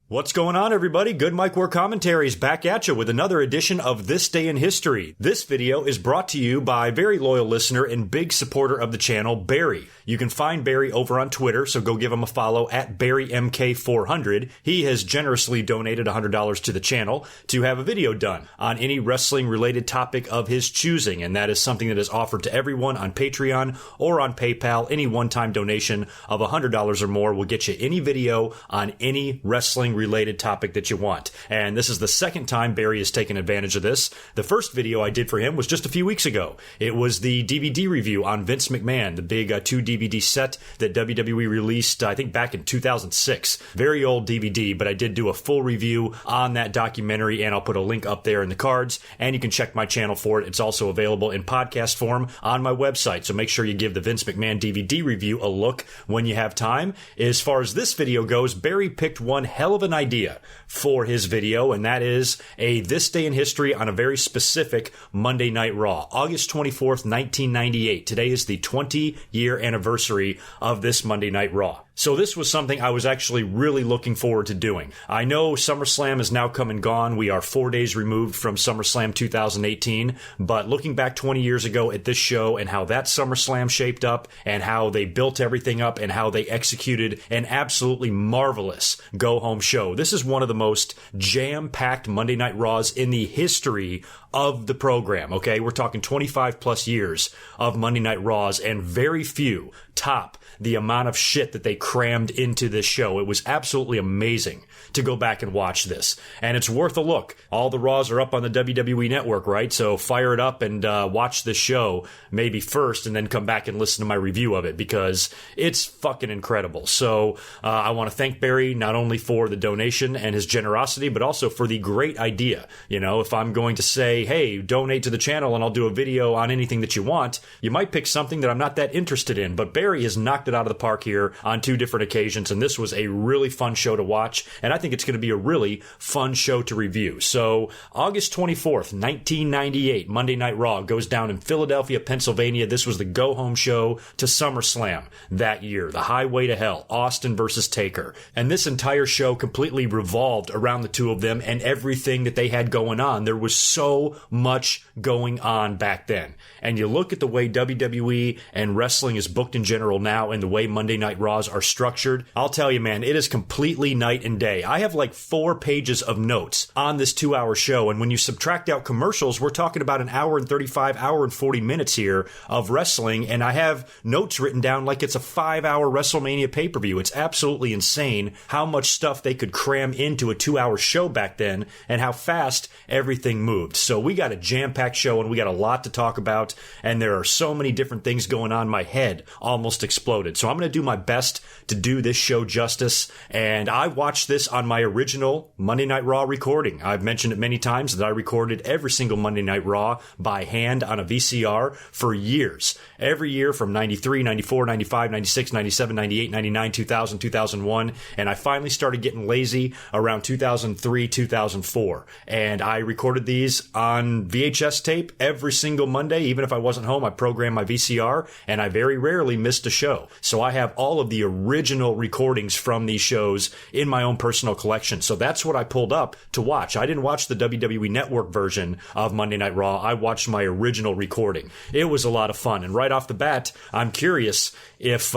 What's going on, everybody? GoodMicWork Commentaries back at you with another edition of This Day in History. This video is brought to you by very loyal listener and big supporter of the channel, Barry. You can find Barry over on Twitter, so go give him a follow at BarryMK400. He has generously donated $100 to the channel to have a video done on any wrestling-related topic of his choosing, and that is something that is offered to everyone on Patreon or on PayPal. Any one-time donation of $100 or more will get you any video on any wrestling-related topic that you want. And this is the second time Barry has taken advantage of this. The first video I did for him was just a few weeks ago. It was the DVD review on Vince McMahon, the big 2 DVD set that WWE released, I think, back in 2006. Very old DVD, but I did do a full review on that documentary, and I'll put a link up there in the cards, and you can check my channel for it. It's also available in podcast form on my website, so make sure you give the Vince McMahon DVD review a look when you have time. As far as this video goes, Barry picked one hell of an idea for his video, and that is a This Day in History on a very specific Monday Night Raw, August 24th, 1998. Today is the 20-year anniversary of this Monday Night Raw. So this was something I was actually really looking forward to doing. I know SummerSlam has now come and gone. We are 4 days removed from SummerSlam 2018, but looking back 20 years ago at this show and how that SummerSlam shaped up and how they built everything up and how they executed an absolutely marvelous go-home show. This is one of the most jam-packed Monday Night Raws in the history of the program, okay? We're talking 25 plus years of Monday Night Raws, and very few top the amount of shit that they crammed into this show. It was absolutely amazing to go back and watch this, and it's worth a look. All the Raws are up on the WWE Network, right? So fire it up and watch this show maybe first, and then come back and listen to my review of it, because it's fucking incredible. So I want to thank Barry not only for the donation and his generosity, but also for the great idea. You know, if I'm going to say, hey, donate to the channel and I'll do a video on anything that you want, you might pick something that I'm not that interested in, but Barry has knocked it out of the park here on 2 different occasions, and this was a really fun show to watch, and I think it's going to be a really fun show to review. So August 24th, 1998, Monday Night Raw goes down in Philadelphia, Pennsylvania. This was the go-home show to SummerSlam that year, the Highway to Hell, Austin versus Taker. And this entire show completely revolved around the two of them and everything that they had going on. There was so much going on back then. And you look at the way WWE and wrestling is booked in general now and the way Monday Night Raws are structured, I'll tell you, man, it is completely night and day. I have like 4 pages of notes on this 2-hour show, and when you subtract out commercials, we're talking about an hour and 35, hour and 40 minutes here of wrestling, and I have notes written down like it's a 5-hour WrestleMania pay-per-view. It's absolutely insane how much stuff they could cram into a 2-hour show back then and how fast everything moved. So we got a jam-packed show, and we got a lot to talk about, and there are so many different things going on. My head almost exploded. So I'm going to do my best to do this show justice, and I watched this on my original Monday Night Raw recording. I've mentioned it many times that I recorded every single Monday Night Raw by hand on a VCR for years. Every year from 93, 94, 95, 96, 97, 98, 99, 2000, 2001, and I finally started getting lazy around 2003, 2004, and I recorded these on VHS tape every single Monday. Even if I wasn't home, I programmed my VCR, and I very rarely missed a show. So I have all of the original recordings from these shows in my own personal collection. So that's what I pulled up to watch. I didn't watch the WWE Network version of Monday Night Raw. I watched my original recording. It was a lot of fun. And right off the bat, I'm curious if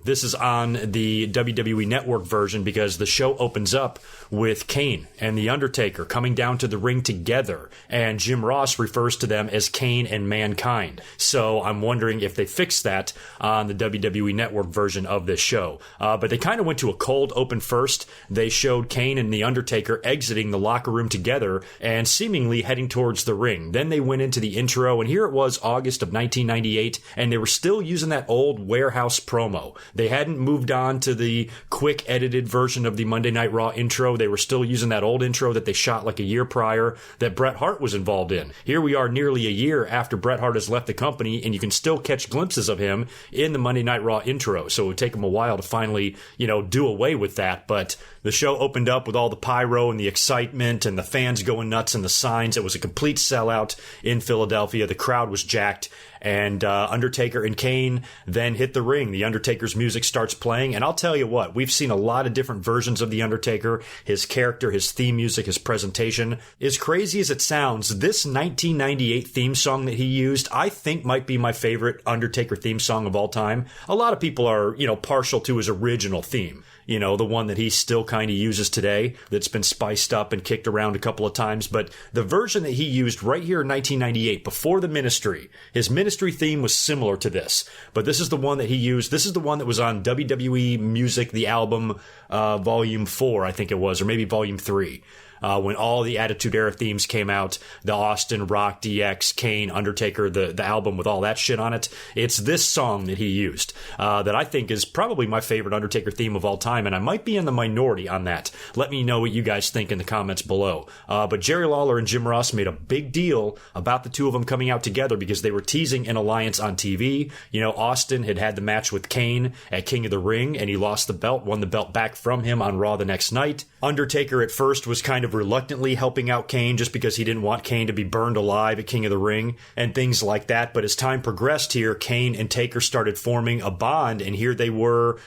this is on the WWE Network version, because the show opens up with Kane and The Undertaker coming down to the ring together, and Jim Ross refers to them as Kane and Mankind. So I'm wondering if they fixed that on the WWE Network version of this show. But they kind of went to a cold open first. They showed Kane and The Undertaker exiting the locker room together and seemingly heading towards the ring. Then they went into the intro, and here it was August of 1998, and they were still using that old warehouse promo. They hadn't moved on to the quick edited version of the Monday Night Raw intro. They were still using that old intro that they shot like a year prior that Bret Hart was involved in. Here we are nearly a year after Bret Hart has left the company, and you can still catch glimpses of him in the Monday Night Raw intro. So it would take him a while to finally, do away with that. But the show opened up with all the pyro and the excitement and the fans going nuts and the signs. It was a complete sellout in Philadelphia. The crowd was jacked. And Undertaker and Kane then hit the ring. The Undertaker's music starts playing. And I'll tell you what, we've seen a lot of different versions of The Undertaker. His character, his theme music, his presentation. As crazy as it sounds, this 1998 theme song that he used, I think might be my favorite Undertaker theme song of all time. A lot of people are, partial to his original theme. The one that he still kind of uses today that's been spiced up and kicked around a couple of times. But the version that he used right here in 1998, before the Ministry, his Ministry theme was similar to this. But this is the one that he used. This is the one that was on WWE Music, the album, Volume 4, I think it was, or maybe Volume 3. When all the Attitude Era themes came out, the Austin, Rock, DX, Kane, Undertaker, the album with all that shit on it, it's this song that he used that I think is probably my favorite Undertaker theme of all time, and I might be in the minority on that. Let me know what you guys think in the comments below. But Jerry Lawler and Jim Ross made a big deal about the two of them coming out together because they were teasing an alliance on TV. Austin had the match with Kane at King of the Ring, and he lost the belt, won the belt back from him on Raw the next night. Undertaker at first was kind of reluctantly helping out Kane just because he didn't want Kane to be burned alive at King of the Ring and things like that. But as time progressed here, Kane and Taker started forming a bond, and here they were,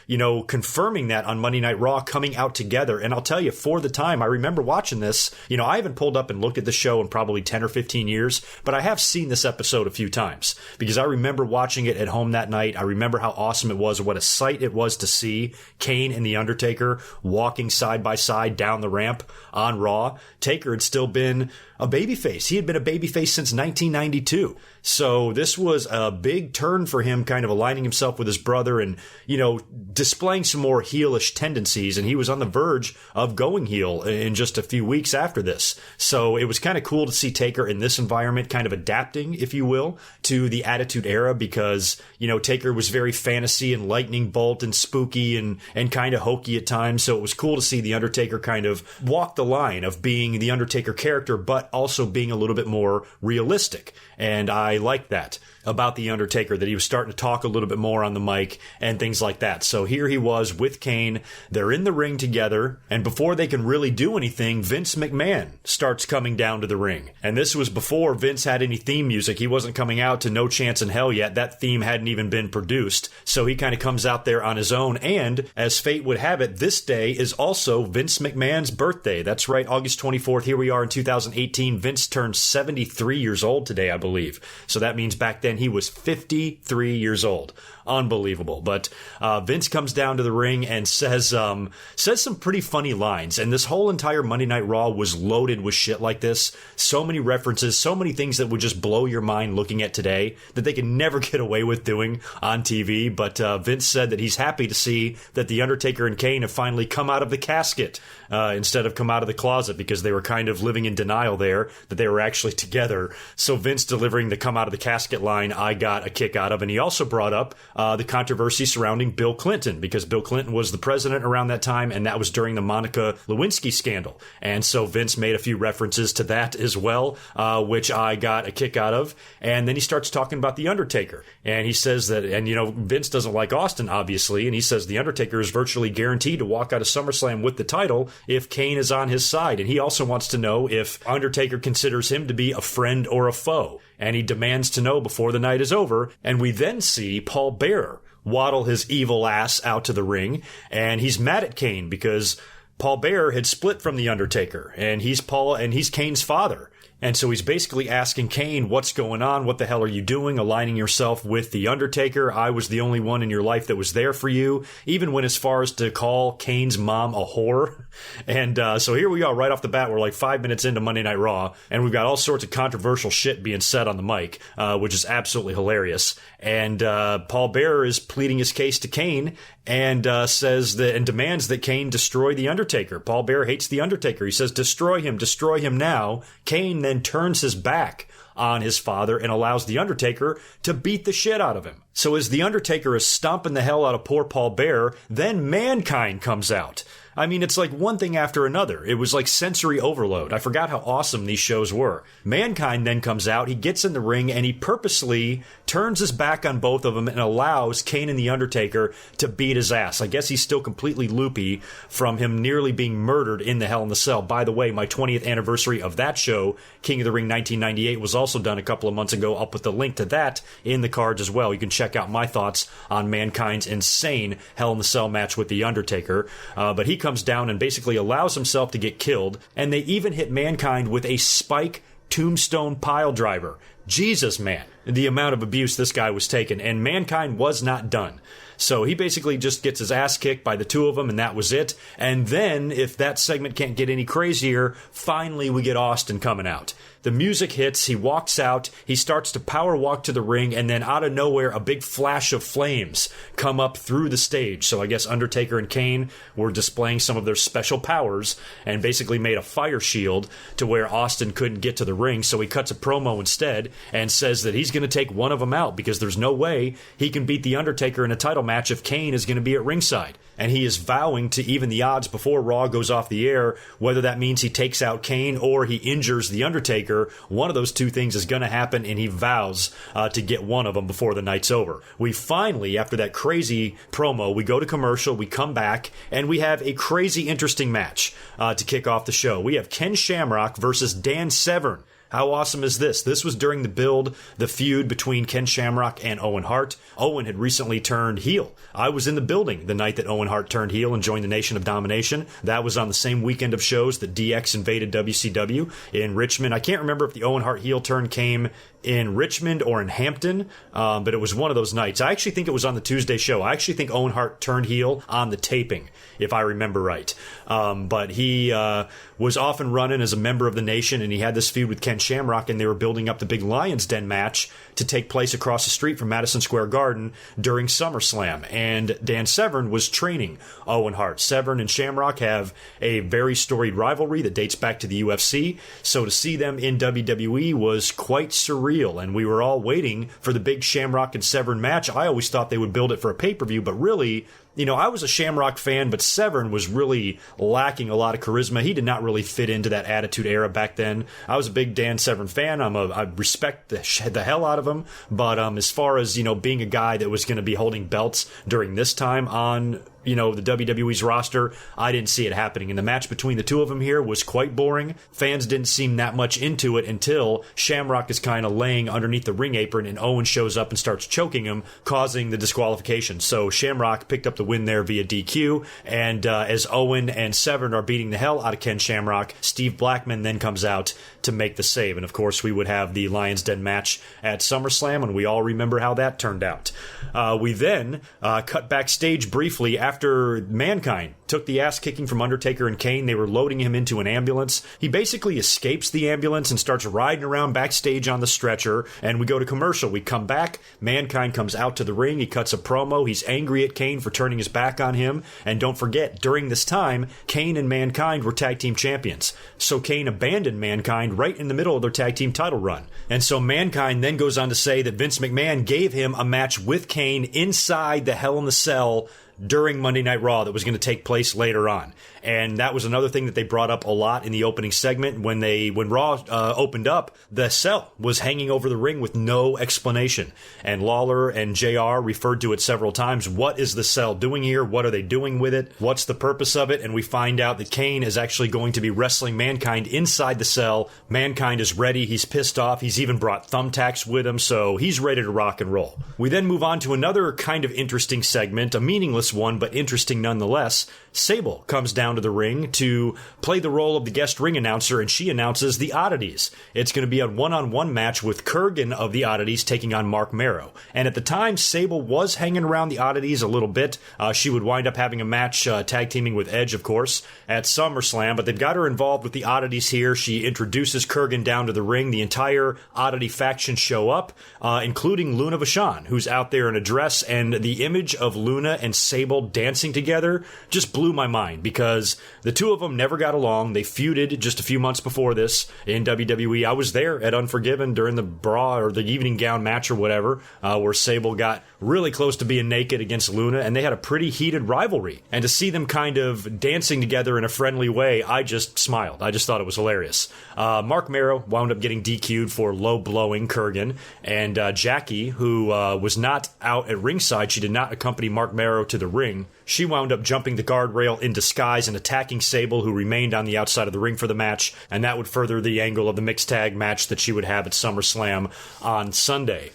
confirming that on Monday Night Raw, coming out together. And I'll tell you, for the time, I remember watching this. I haven't pulled up and looked at the show in probably 10 or 15 years, but I have seen this episode a few times because I remember watching it at home that night. I remember how awesome it was, what a sight it was to see Kane and The Undertaker walking side by side down the ramp on Raw. Taker had still been a babyface. He had been a babyface since 1992. So this was a big turn for him, kind of aligning himself with his brother and, displaying some more heelish tendencies. And he was on the verge of going heel in just a few weeks after this. So it was kind of cool to see Taker in this environment, kind of adapting, if you will, to the Attitude Era because, Taker was very fantasy and lightning bolt and spooky and kind of hokey at times. So it was cool to see The Undertaker kind of walk the line of being the Undertaker character, but also being a little bit more realistic. And I liked that about The Undertaker, that he was starting to talk a little bit more on the mic and things like that. So here he was with Kane. They're in the ring together. And before they can really do anything, Vince McMahon starts coming down to the ring. And this was before Vince had any theme music. He wasn't coming out to No Chance in Hell yet. That theme hadn't even been produced. So he kind of comes out there on his own. And as fate would have it, this day is also Vince McMahon's birthday. That's right, August 24th. Here we are in 2018. Vince turned 73 years old today, I believe. So that means back then he was 53 years old. Unbelievable. But Vince comes down to the ring and says some pretty funny lines. And this whole entire Monday Night Raw was loaded with shit like this. So many references, so many things that would just blow your mind looking at today that they could never get away with doing on TV. But Vince said that he's happy to see that The Undertaker and Kane have finally come out of the casket instead of come out of the closet, because they were kind of living in denial there that they were actually together. So Vince delivering the come out of the casket line, I got a kick out of. And he also brought up the controversy surrounding Bill Clinton, because Bill Clinton was the president around that time, and that was during the Monica Lewinsky scandal. And so Vince made a few references to that as well, which I got a kick out of. And then he starts talking about The Undertaker. And he says that, and Vince doesn't like Austin, obviously, and he says The Undertaker is virtually guaranteed to walk out of SummerSlam with the title if Kane is on his side. And he also wants to know if Undertaker considers him to be a friend or a foe. And he demands to know before the night is over. And we then see Paul Bearer waddle his evil ass out to the ring. And he's mad at Kane because Paul Bearer had split from The Undertaker. And he's Kane's father. And so he's basically asking Kane, what's going on? What the hell are you doing? Aligning yourself with The Undertaker. I was the only one in your life that was there for you. Even went as far as to call Kane's mom a whore. And so here we are right off the bat. We're like 5 minutes into Monday Night Raw. And we've got all sorts of controversial shit being said on the mic, which is absolutely hilarious. And Paul Bearer is pleading his case to Kane and says that, and demands that Kane destroy The Undertaker. Paul Bearer hates The Undertaker. He says, destroy him now. Kane then turns his back on his father and allows The Undertaker to beat the shit out of him. So as The Undertaker is stomping the hell out of poor Paul Bearer, then Mankind comes out. I mean, it's like one thing after another. It was like sensory overload. I forgot how awesome these shows were. Mankind then comes out, he gets in the ring, and he purposely turns his back on both of them and allows Kane and The Undertaker to beat his ass. I guess he's still completely loopy from him nearly being murdered in the Hell in the Cell. By the way, my 20th anniversary of that show, King of the Ring 1998, was also done a couple of months ago. I'll put the link to that in the cards as well. You can check out my thoughts on Mankind's insane Hell in the Cell match with The Undertaker. But he comes down and basically allows himself to get killed, and they even hit Mankind with a spike tombstone pile driver. Jesus, man, the amount of abuse this guy was taking, and Mankind was not done. So he basically just gets his ass kicked by the two of them, and that was it. And then, if that segment can't get any crazier, finally we get Austin coming out. The music hits, he walks out, he starts to power walk to the ring, and then out of nowhere, a big flash of flames come up through the stage. So I guess Undertaker and Kane were displaying some of their special powers and basically made a fire shield to where Austin couldn't get to the ring. So he cuts a promo instead and says that he's going to take one of them out because there's no way he can beat The Undertaker in a title match if Kane is going to be at ringside. And he is vowing to even the odds before Raw goes off the air, whether that means he takes out Kane or he injures The Undertaker. One of those two things is going to happen, and he vows to get one of them before the night's over. We finally, after that crazy promo, we go to commercial, we come back, and we have a crazy interesting match to kick off the show. We have Ken Shamrock versus Dan Severn. How awesome is this? This was during the feud between Ken Shamrock and Owen Hart. Owen had recently turned heel. I was in the building the night that Owen Hart turned heel and joined the Nation of Domination. That was on the same weekend of shows that DX invaded WCW in Richmond. I can't remember if the Owen Hart heel turn came in Richmond or in Hampton, but it was one of those nights. I actually think it was on the Tuesday show. I actually think Owen Hart turned heel on the taping, if I remember right. But he was off and running as a member of the Nation, and he had this feud with Ken Shamrock, and they were building up the big Lions Den match to take place across the street from Madison Square Garden during SummerSlam. And Dan Severn was training Owen Hart. Severn and Shamrock have a very storied rivalry that dates back to the UFC, so to see them in WWE was quite surreal, and we were all waiting for the big Shamrock and Severn match. I always thought they would build it for a pay-per-view, but really, you know, I was a Shamrock fan, but Severn was really lacking a lot of charisma. He did not really fit into that Attitude Era back then. I was a big Dan Severn fan. I respect the hell out of him, but as far as, you know, being a guy that was going to be holding belts during this time on, you know, the WWE's roster, I didn't see it happening. And the match between the two of them here was quite boring. Fans didn't seem that much into it until Shamrock is kind of laying underneath the ring apron and Owen shows up and starts choking him, causing the disqualification. So Shamrock picked up the win there via DQ, and as Owen and Severn are beating the hell out of Ken Shamrock, Steve Blackman then comes out to make the save. And of course, we would have the Lions Den match at SummerSlam, and we all remember how that turned out. We then cut backstage briefly after Mankind took the ass kicking from Undertaker and Kane. They were loading him into an ambulance. He basically escapes the ambulance and starts riding around backstage on the stretcher, and we go to commercial. We come back. Mankind comes out to the ring. He cuts a promo. He's angry at Kane for turning his back on him. And don't forget, during this time, Kane and Mankind were tag team champions. So Kane abandoned Mankind right in the middle of their tag team title run. And so Mankind then goes on to say that Vince McMahon gave him a match with Kane inside the Hell in the Cell during Monday Night Raw that was going to take place later on. And that was another thing that they brought up a lot in the opening segment. When Raw opened up, the cell was hanging over the ring with no explanation. And Lawler and JR referred to it several times. What is the cell doing here? What are they doing with it? What's the purpose of it? And we find out that Kane is actually going to be wrestling Mankind inside the cell. Mankind is ready. He's pissed off. He's even brought thumbtacks with him, so he's ready to rock and roll. We then move on to another kind of interesting segment, a meaningless one, but interesting nonetheless. Sable comes down to the ring to play the role of the guest ring announcer, and she announces the Oddities. It's going to be a one-on-one match with Kurgan of the Oddities taking on Mark Marrow. And at the time, Sable was hanging around the Oddities a little bit. She would wind up having a match tag teaming with Edge, of course, at SummerSlam, but they've got her involved with the Oddities here. She introduces Kurgan down to the ring. The entire Oddity faction show up, including Luna Vachon, who's out there in a dress, and the image of Luna and Sable dancing together just blew my mind, because the two of them never got along. They feuded just a few months before this in WWE. I was there at Unforgiven during the bra or the evening gown match or whatever, where Sable got really close to being naked against Luna, and they had a pretty heated rivalry. And to see them kind of dancing together in a friendly way, I just smiled. I just thought it was hilarious. Mark Merrow wound up getting DQ'd for low-blowing Kurgan, and Jackie, who was not out at ringside, she did not accompany Mark Merrow to the ring. She wound up jumping the guardrail in disguise and attacking Sable, who remained on the outside of the ring for the match, and that would further the angle of the mixed tag match that she would have at SummerSlam on Sunday.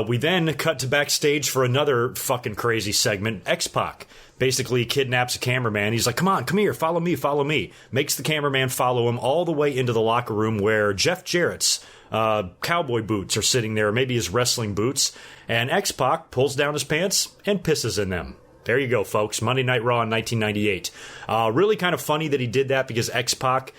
We then cut to backstage for another fucking crazy segment. XPac basically kidnaps a cameraman. He's like, come on, come here, follow me, follow me. Makes the cameraman follow him all the way into the locker room where Jeff Jarrett's cowboy boots are sitting there, maybe his wrestling boots, and XPac pulls down his pants and pisses in them. There you go, folks. Monday Night Raw in 1998. Really kind of funny that he did that, because XPac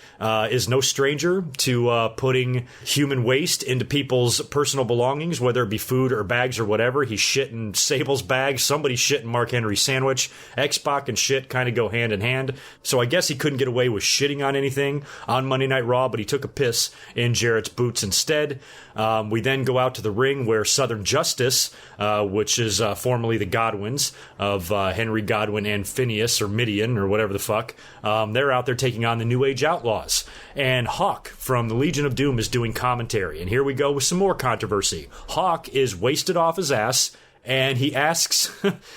is no stranger to putting human waste into people's personal belongings, whether it be food or bags or whatever. He shit in Sable's bag. Somebody shit in Mark Henry's sandwich. XPac and shit kind of go hand in hand. So I guess he couldn't get away with shitting on anything on Monday Night Raw, but he took a piss in Jarrett's boots instead. We then go out to the ring where Southern Justice, which is formerly the Godwins of Henry Godwin and Phineas, or Midian, or whatever the fuck, they're out there taking on the New Age Outlaws. And Hawk from the Legion of Doom is doing commentary. And here we go with some more controversy. Hawk is wasted off his ass, and he asks,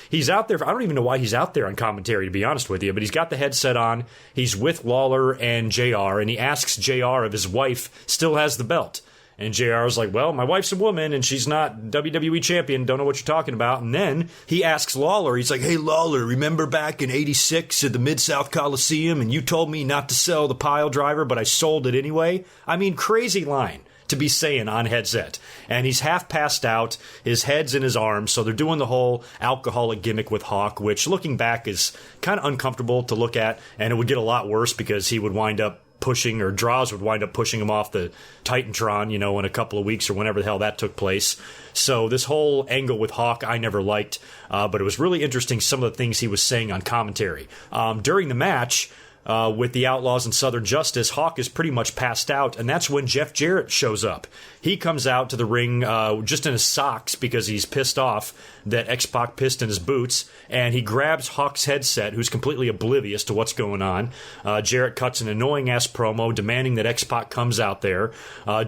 he's out there, I don't even know why he's out there on commentary, to be honest with you, but he's got the headset on, he's with Lawler and JR, and he asks JR if his wife still has the belt. And JR's like, well, my wife's a woman, and she's not WWE champion, don't know what you're talking about. And then he asks Lawler, he's like, hey, Lawler, remember back in 86 at the Mid-South Coliseum, and you told me not to sell the pile driver, but I sold it anyway? I mean, crazy line to be saying on headset. And he's half passed out, his head's in his arms, so they're doing the whole alcoholic gimmick with Hawk, which, looking back, is kind of uncomfortable to look at, and it would get a lot worse because he would wind up pushing, or Draws would wind up pushing him off the Titantron, you know, in a couple of weeks or whenever the hell that took place. So this whole angle with Hawk I never liked, but it was really interesting some of the things he was saying on commentary. During the match, with the Outlaws and Southern Justice, Hawk is pretty much passed out, and that's when Jeff Jarrett shows up. He comes out to the ring just in his socks because he's pissed off that X-Pac pissed in his boots, and he grabs Hawk's headset, who's completely oblivious to what's going on. Jarrett cuts an annoying-ass promo demanding that X-Pac comes out there.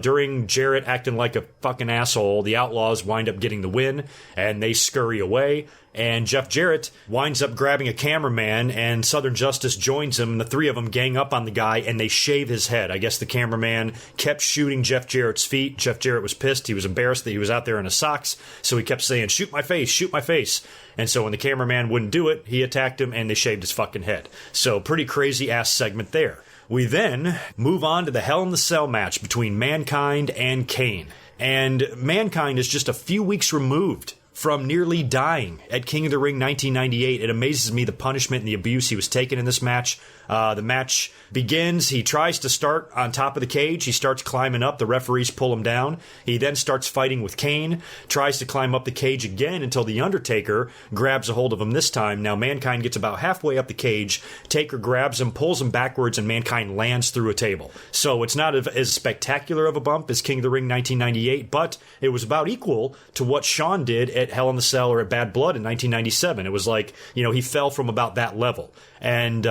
During Jarrett acting like a fucking asshole, the Outlaws wind up getting the win, and they scurry away. And Jeff Jarrett winds up grabbing a cameraman, and Southern Justice joins him, and the three of them gang up on the guy, and they shave his head. I guess the cameraman kept shooting Jeff Jarrett's feet. Jeff Jarrett was pissed. He was embarrassed that he was out there in his socks, so he kept saying, shoot my face, shoot my face. And so when the cameraman wouldn't do it, he attacked him, and they shaved his fucking head. So pretty crazy-ass segment there. We then move on to the Hell in the Cell match between Mankind and Kane. And Mankind is just a few weeks removed from nearly dying at King of the Ring 1998. It amazes me the punishment and the abuse he was taking in this match. The match begins. He tries to start on top of the cage. He starts climbing up. The referees pull him down. He then starts fighting with Kane, tries to climb up the cage again until the Undertaker grabs a hold of him this time. Now, Mankind gets about halfway up the cage. Taker grabs him, pulls him backwards, and Mankind lands through a table. So it's not as spectacular of a bump as King of the Ring 1998, but it was about equal to what Shawn did at Hell in the Cell or at Bad Blood in 1997. It was like, you know, he fell from about that level. And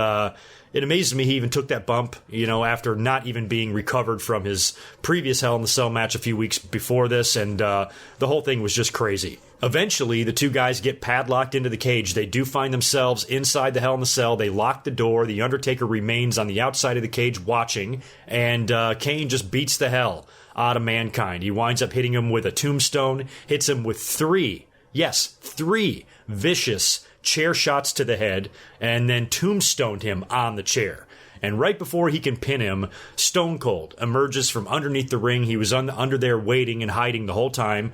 it amazes me he even took that bump, you know, after not even being recovered from his previous Hell in the Cell match a few weeks before this, and the whole thing was just crazy. Eventually, the two guys get padlocked into the cage. They do find themselves inside the Hell in the Cell. They lock the door. The Undertaker remains on the outside of the cage watching, and Kane just beats the hell out of Mankind. He winds up hitting him with a tombstone, hits him with three vicious chair shots to the head, and then tombstoned him on the chair. And right before he can pin him, Stone Cold emerges from underneath the ring. He was under there waiting and hiding the whole time.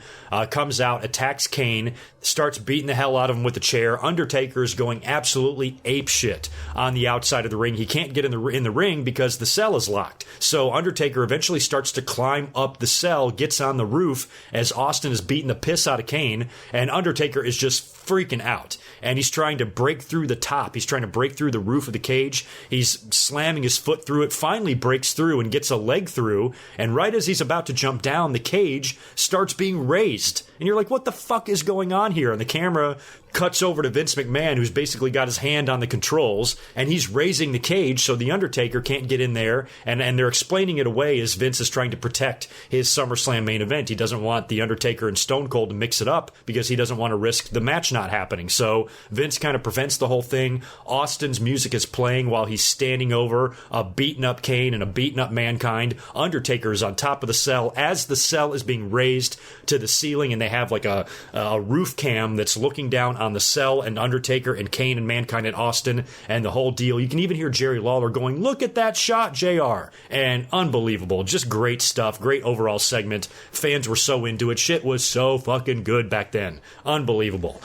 Comes out, attacks Kane, starts beating the hell out of him with a chair. Undertaker's going absolutely apeshit on the outside of the ring. He can't get in the ring because the cell is locked. So Undertaker eventually starts to climb up the cell, gets on the roof as Austin is beating the piss out of Kane, and Undertaker is just freaking out. And he's trying to break through the top. He's trying to break through the roof of the cage. He's slamming his foot through it, finally breaks through and gets a leg through. And right as he's about to jump down, the cage starts being raised. And you're like, what the fuck is going on here? And the camera cuts over to Vince McMahon, who's basically got his hand on the controls, and he's raising the cage so the Undertaker can't get in there, and they're explaining it away as Vince is trying to protect his SummerSlam main event. He doesn't want the Undertaker and Stone Cold to mix it up because he doesn't want to risk the match not happening. So Vince kind of prevents the whole thing. Austin's music is playing while he's standing over a beaten up Kane and a beaten up Mankind. Undertaker is on top of the cell as the cell is being raised to the ceiling, and they have like a roof cam that's looking down on the cell and Undertaker and Kane and Mankind and Austin and the whole deal. You can even hear Jerry Lawler going, "Look at that shot, JR." And unbelievable. Just great stuff. Great overall segment. Fans were so into it. Shit was so fucking good back then. Unbelievable.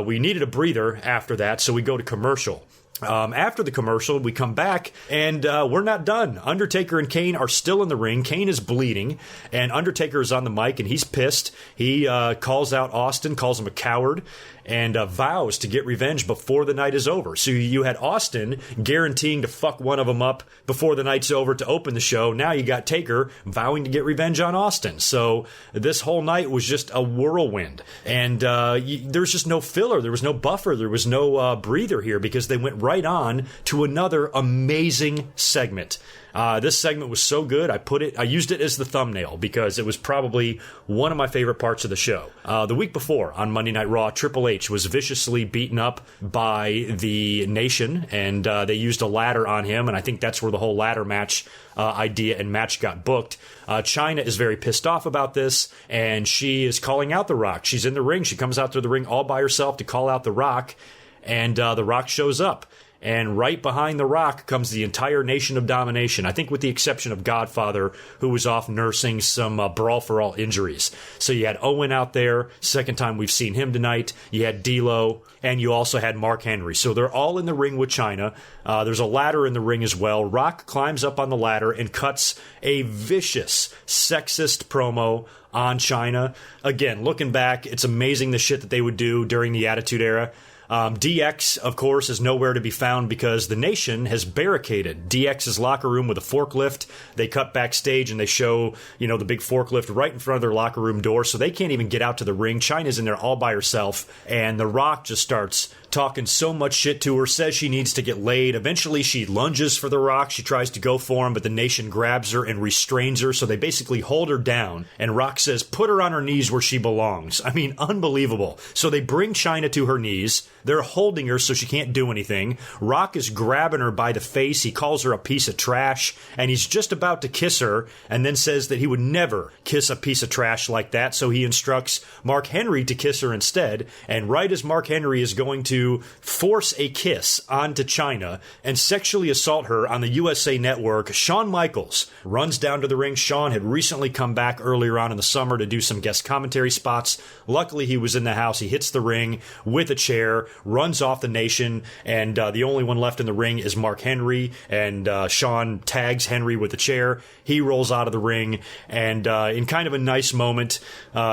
We needed a breather after that, so we go to commercial. After the commercial, we come back, and we're not done. Undertaker and Kane are still in the ring. Kane is bleeding, and Undertaker is on the mic, and he's pissed. He calls out Austin, calls him a coward, and vows to get revenge before the night is over. So you had Austin guaranteeing to fuck one of them up before the night's over to open the show. Now you got Taker vowing to get revenge on Austin. So this whole night was just a whirlwind. And there's just no filler. There was no buffer. There was no breather here because they went right on to another amazing segment. This segment was so good, I used it as the thumbnail because it was probably one of my favorite parts of the show. The week before, on Monday Night Raw, Triple H was viciously beaten up by the Nation, and they used a ladder on him, and I think that's where the whole ladder match idea and match got booked. Chyna is very pissed off about this, and she is calling out The Rock. She's in the ring. She comes out to the ring all by herself to call out The Rock, and The Rock shows up. And right behind The Rock comes the entire Nation of Domination, I think with the exception of Godfather, who was off nursing some brawl-for-all injuries. So you had Owen out there, second time we've seen him tonight. You had D'Lo, and you also had Mark Henry. So they're all in the ring with Chyna. There's a ladder in the ring as well. Rock climbs up on the ladder and cuts a vicious, sexist promo on Chyna. Again, looking back, it's amazing the shit that they would do during the Attitude Era. DX, of course, is nowhere to be found because the Nation has barricaded DX's locker room with a forklift. They cut backstage and they show, the big forklift right in front of their locker room door, so they can't even get out to the ring. Chyna's in there all by herself, and The Rock just starts talking so much shit to her, says she needs to get laid. Eventually, she lunges for The Rock. She tries to go for him, but the Nation grabs her and restrains her, so they basically hold her down, and Rock says, put her on her knees where she belongs. I mean, unbelievable. So they bring Chyna to her knees. They're holding her so she can't do anything. Rock is grabbing her by the face. He calls her a piece of trash, and he's just about to kiss her, and then says that he would never kiss a piece of trash like that, so he instructs Mark Henry to kiss her instead, and right as Mark Henry is going to force a kiss onto Chyna and sexually assault her on the USA Network, Shawn Michaels runs down to the ring. Shawn had recently come back earlier on in the summer to do some guest commentary spots. Luckily, he was in the house. He hits the ring with a chair, runs off the Nation, and the only one left in the ring is Mark Henry, and Shawn tags Henry with a chair. He rolls out of the ring, and in kind of a nice moment,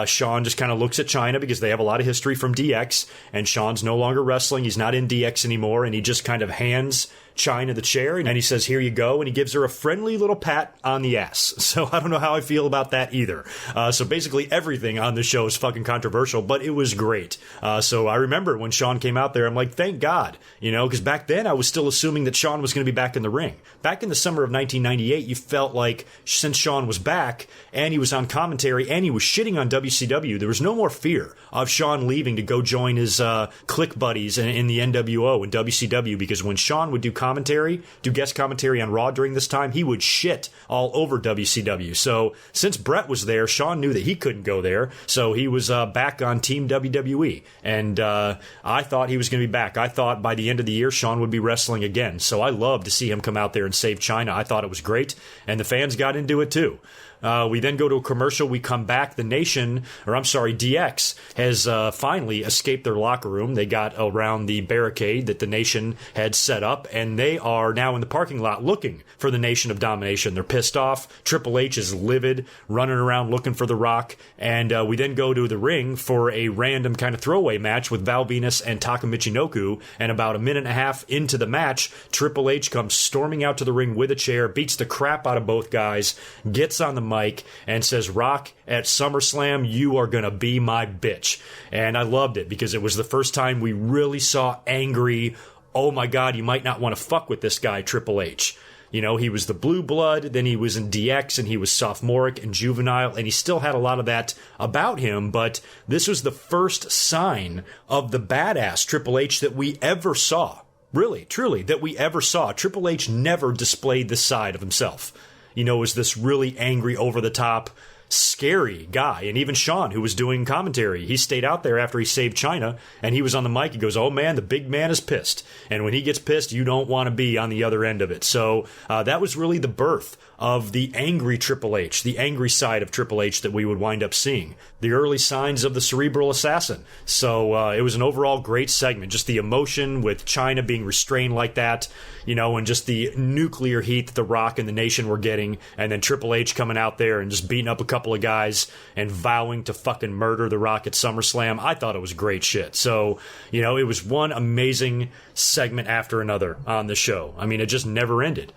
Shawn just kind of looks at Chyna because they have a lot of history from DX, and Shawn's no longer wrestling. He's not in DX anymore, and he just kind of hands Chyna the chair, and he says, here you go, and he gives her a friendly little pat on the ass. So I don't know how I feel about that either. So basically everything on the show is fucking controversial, but it was great. So I remember when Shawn came out there, I'm like, thank God, because back then I was still assuming that Shawn was going to be back in the ring. Back in the summer of 1998, you felt like since Shawn was back, and he was on commentary, and he was shitting on WCW, there was no more fear of Shawn leaving to go join his clique buddies in the NWO and WCW, because when Shawn would do commentary commentary, do guest commentary on Raw during this time, he would shit all over WCW. So since Brett was there, Sean knew that he couldn't go there, so he was back on Team WWE. And I thought he was going to be back. I thought by the end of the year, Sean would be wrestling again. So I loved to see him come out there and save China. I thought it was great, and the fans got into it too. We then go to a commercial. We come back. DX has finally escaped their locker room. They got around the barricade that the Nation had set up, and they are now in the parking lot looking for the Nation of Domination. They're pissed off. Triple H is livid, running around looking for The Rock. And we then go to the ring for a random kind of throwaway match with Val Venus and Taka Michinoku. And about a minute and a half into the match, Triple H comes storming out to the ring with a chair, beats the crap out of both guys, gets on the mic and says, "Rock, at SummerSlam, you are going to be my bitch." And I loved it because it was the first time we really saw angry, oh my God, you might not want to fuck with this guy, Triple H. You know, he was the blue blood, then he was in DX, and he was sophomoric and juvenile, and he still had a lot of that about him, but this was the first sign of the badass Triple H that we ever saw. Really, truly, that we ever saw. Triple H never displayed this side of himself. You know, was this really angry, over-the-top, scary guy. And even Sean, who was doing commentary, he stayed out there after he saved China, and he was on the mic. He goes, "Oh, man, the big man is pissed." And when he gets pissed, you don't want to be on the other end of it. So that was really the birth of the angry Triple H, the angry side of Triple H that we would wind up seeing. The early signs of the cerebral assassin. So it was an overall great segment. Just the emotion with China being restrained like that, you know, and just the nuclear heat that The Rock and the Nation were getting, and then Triple H coming out there and just beating up a couple of guys and vowing to fucking murder The Rock at SummerSlam. I thought it was great shit. So, you know, it was one amazing segment after another on the show. I mean, it just never ended.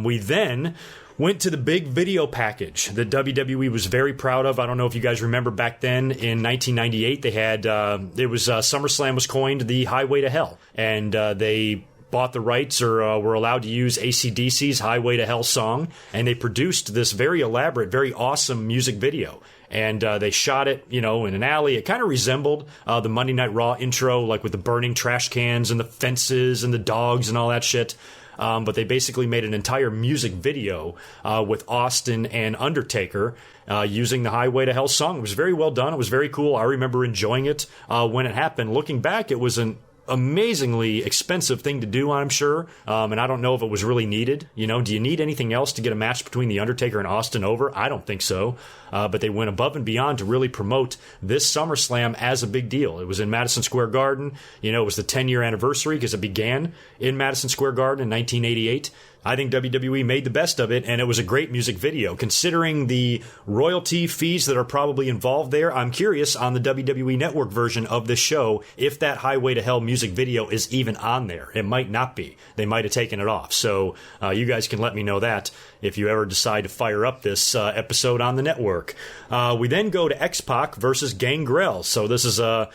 We then went to the big video package that WWE was very proud of. I don't know if you guys remember back then in 1998, they had, SummerSlam was coined the Highway to Hell. And they bought the rights or were allowed to use AC/DC's Highway to Hell song. And they produced this very elaborate, very awesome music video. And they shot it, you know, in an alley. It kind of resembled the Monday Night Raw intro, like with the burning trash cans and the fences and the dogs and all that shit. But they basically made an entire music video with Austin and Undertaker using the Highway to Hell song. It was very well done. It was very cool. I remember enjoying it when it happened. Looking back, it was an amazingly expensive thing to do, I'm sure. And I don't know if it was really needed. You know, do you need anything else to get a match between The Undertaker and Austin over? I don't think so. But they went above and beyond to really promote this SummerSlam as a big deal. It was in Madison Square Garden. You know, it was the 10-year anniversary because it began in Madison Square Garden in 1988. I think WWE made the best of it, and it was a great music video. Considering the royalty fees that are probably involved there, I'm curious on the WWE Network version of this show if that Highway to Hell music video is even on there. It might not be. They might have taken it off. So you guys can let me know that if you ever decide to fire up this episode on the network. We then go to XPac versus Gangrel. So this is the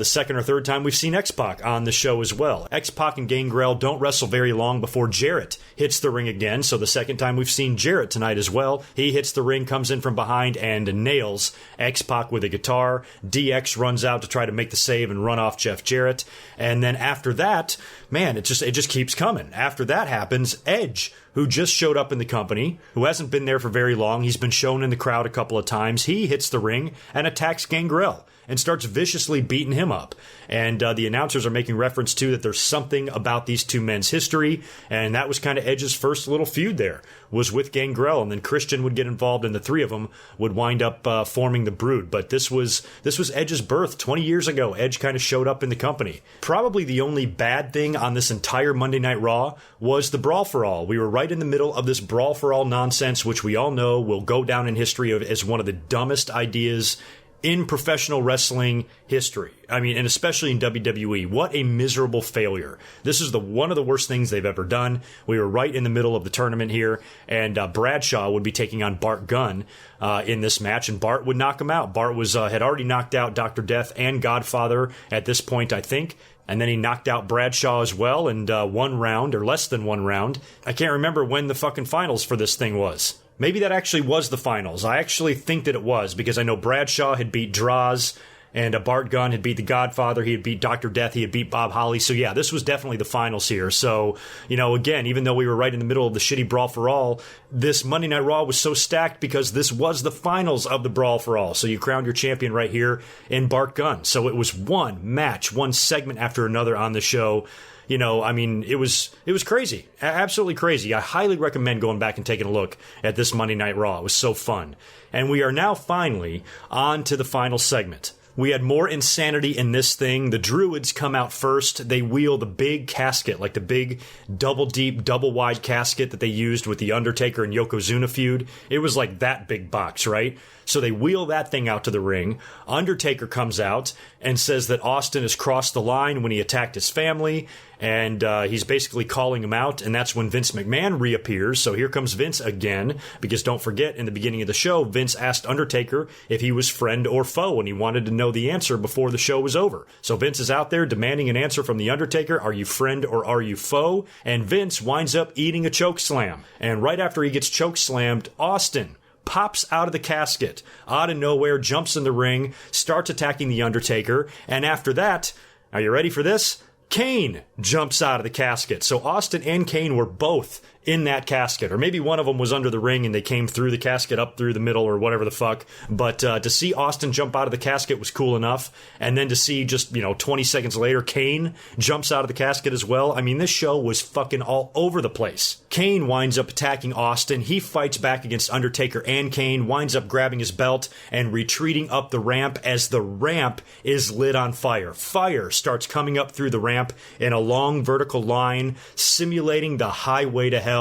second or third time we've seen XPac on the show as well. XPac and Gangrel don't wrestle very long before Jarrett hits the ring again. So the second time we've seen Jarrett tonight as well. He hits the ring, comes in from behind, and nails X-Pac with a guitar. DX runs out to try to make the save and run off Jeff Jarrett. And then after that, man, it just keeps coming. After that happens, Edge, who just showed up in the company, who hasn't been there for very long. He's been shown in the crowd a couple of times. He hits the ring and attacks Gangrel and starts viciously beating him up. And the announcers are making reference to that there's something about these two men's history, and that was kind of Edge's first little feud there, was with Gangrel, and then Christian would get involved, and the three of them would wind up forming the Brood. But this was Edge's birth 20 years ago. Edge kind of showed up in the company. Probably the only bad thing on this entire Monday Night Raw was the Brawl for All. We were right in the middle of this Brawl for All nonsense, which we all know will go down in history as one of the dumbest ideas in professional wrestling history. I mean, and especially in WWE. What a miserable failure. This is one of the worst things they've ever done. We were right in the middle of the tournament here, and Bradshaw would be taking on Bart Gunn in this match, and Bart would knock him out. Bart had already knocked out Dr. Death and Godfather at this point, I think. And then he knocked out Bradshaw as well in 1 round, or less than 1 round. I can't remember when the fucking finals for this thing was. Maybe that actually was the finals. I actually think that it was, because I know Bradshaw had beat Draws, And Bart Gunn had beat the Godfather. He had beat Dr. Death. He had beat Bob Holly. So, yeah, this was definitely the finals here. So, again, even though we were right in the middle of the shitty Brawl for All, this Monday Night Raw was so stacked because this was the finals of the Brawl for All. So you crowned your champion right here in Bart Gunn. So it was one match, one segment after another on the show. It was crazy. Absolutely crazy. I highly recommend going back and taking a look at this Monday Night Raw. It was so fun. And we are now finally on to the final segment. We had more insanity in this thing. The Druids come out first. They wheel the big casket, like the big double deep, double wide casket that they used with the Undertaker and Yokozuna feud. It was like that big box, right? So they wheel that thing out to the ring. Undertaker comes out and says that Austin has crossed the line when he attacked his family, and he's basically calling him out, and that's when Vince McMahon reappears. So here comes Vince again, because don't forget, in the beginning of the show, Vince asked Undertaker if he was friend or foe, and he wanted to know the answer before the show was over. So Vince is out there demanding an answer from the Undertaker. Are you friend or are you foe? And Vince winds up eating a choke slam. And right after he gets choke slammed, Austin pops out of the casket, out of nowhere, jumps in the ring, starts attacking the Undertaker, and after that, are you ready for this? Kane jumps out of the casket. So Austin and Kane were both in that casket, or maybe one of them was under the ring and they came through the casket up through the middle or whatever the fuck. But to see Austin jump out of the casket was cool enough. And then to see just, 20 seconds later, Kane jumps out of the casket as well. I mean, this show was fucking all over the place. Kane winds up attacking Austin. He fights back against Undertaker and Kane, winds up grabbing his belt and retreating up the ramp as the ramp is lit on fire. Fire starts coming up through the ramp in a long vertical line, simulating the highway to hell.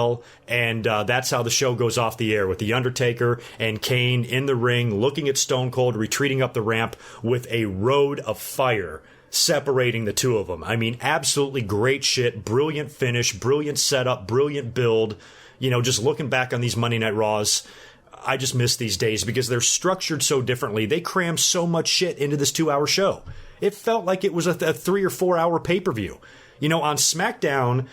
And that's how the show goes off the air, with the Undertaker and Kane in the ring looking at Stone Cold retreating up the ramp with a road of fire separating the two of them. I mean, absolutely great shit, brilliant finish, brilliant setup, brilliant build. Just looking back on these Monday Night Raws, I just miss these days because they're structured so differently. They cram so much shit into this 2-hour show. It felt like it was a 3 or 4 hour pay-per-view. On SmackDown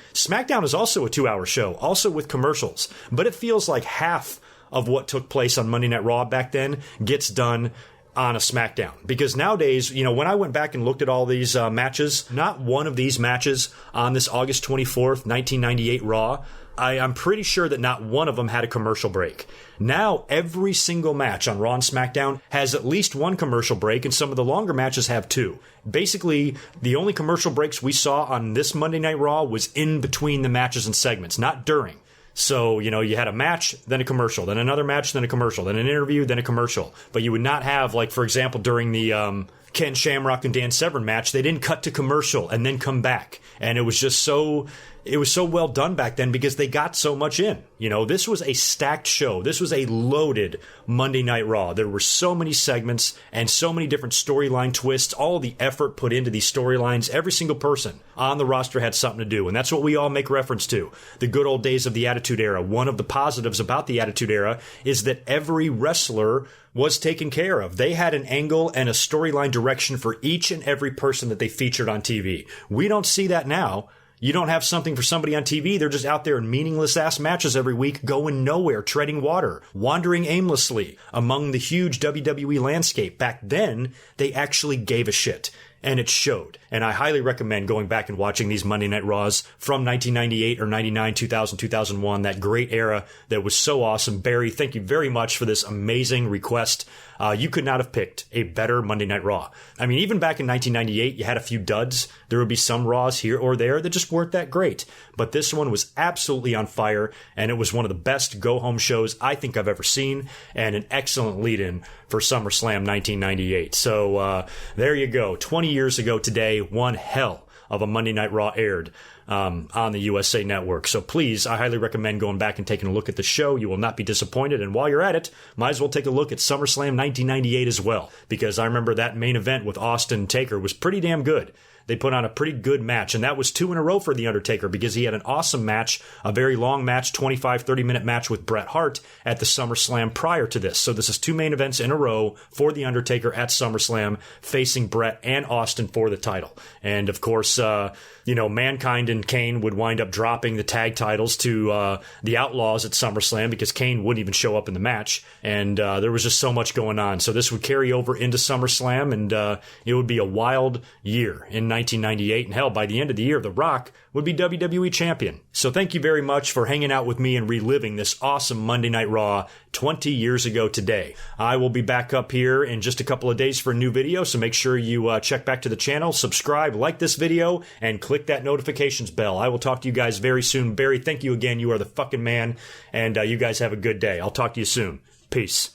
is also a 2-hour show, also with commercials, but it feels like half of what took place on Monday Night Raw back then gets done on a SmackDown. Because nowadays, when I went back and looked at all these matches, not one of these matches on this August 24th, 1998 Raw, I'm pretty sure that not one of them had a commercial break. Now, every single match on Raw and SmackDown has at least one commercial break, and some of the longer matches have two. Basically, the only commercial breaks we saw on this Monday Night Raw was in between the matches and segments, not during. So, you had a match, then a commercial, then another match, then a commercial, then an interview, then a commercial. But you would not have, like, for example, during the Ken Shamrock and Dan Severn match, they didn't cut to commercial and then come back. And it was just so well done back then because they got so much in. This was a stacked show. This was a loaded Monday Night Raw. There were so many segments and so many different storyline twists, all the effort put into these storylines. Every single person on the roster had something to do, and that's what we all make reference to. The good old days of the Attitude Era. One of the positives about the Attitude Era is that every wrestler was taken care of. They had an angle and a storyline direction for each and every person that they featured on TV. We don't see that now. You don't have something for somebody on TV. They're just out there in meaningless-ass matches every week, going nowhere, treading water, wandering aimlessly among the huge WWE landscape. Back then, they actually gave a shit. And it showed. And I highly recommend going back and watching these Monday Night Raws from 1998 or 99, 2000, 2001, that great era that was so awesome. Barry, thank you very much for this amazing request. You could not have picked a better Monday Night Raw. I mean, even back in 1998, you had a few duds. There would be some Raws here or there that just weren't that great. But this one was absolutely on fire, and it was one of the best go-home shows I think I've ever seen, and an excellent lead-in for SummerSlam 1998. So there you go. 20 years ago today, one hell of a Monday Night Raw aired on the USA Network. So please, I highly recommend going back and taking a look at the show. You will not be disappointed. And while you're at it, might as well take a look at SummerSlam 1998 as well, because I remember that main event with Austin and Taker was pretty damn good. they put on a pretty good match. And that was 2 in a row for The Undertaker because he had an awesome match, a very long match, 25, 30-minute match with Bret Hart at the SummerSlam prior to this. So this is 2 main events in a row for The Undertaker at SummerSlam, facing Bret and Austin for the title. And of course, Mankind and Kane would wind up dropping the tag titles to the Outlaws at SummerSlam because Kane wouldn't even show up in the match. And there was just so much going on. So this would carry over into SummerSlam, and it would be a wild year in 1998. And hell, by the end of the year, The Rock would be WWE champion. So thank you very much for hanging out with me and reliving this awesome Monday Night Raw 20 years ago today. I will be back up here in just a couple of days for a new video, so make sure you check back to the channel, subscribe, like this video, and click that notifications bell. I will talk to you guys very soon. Barry, thank you again. You are the fucking man, and you guys have a good day. I'll talk to you soon. Peace.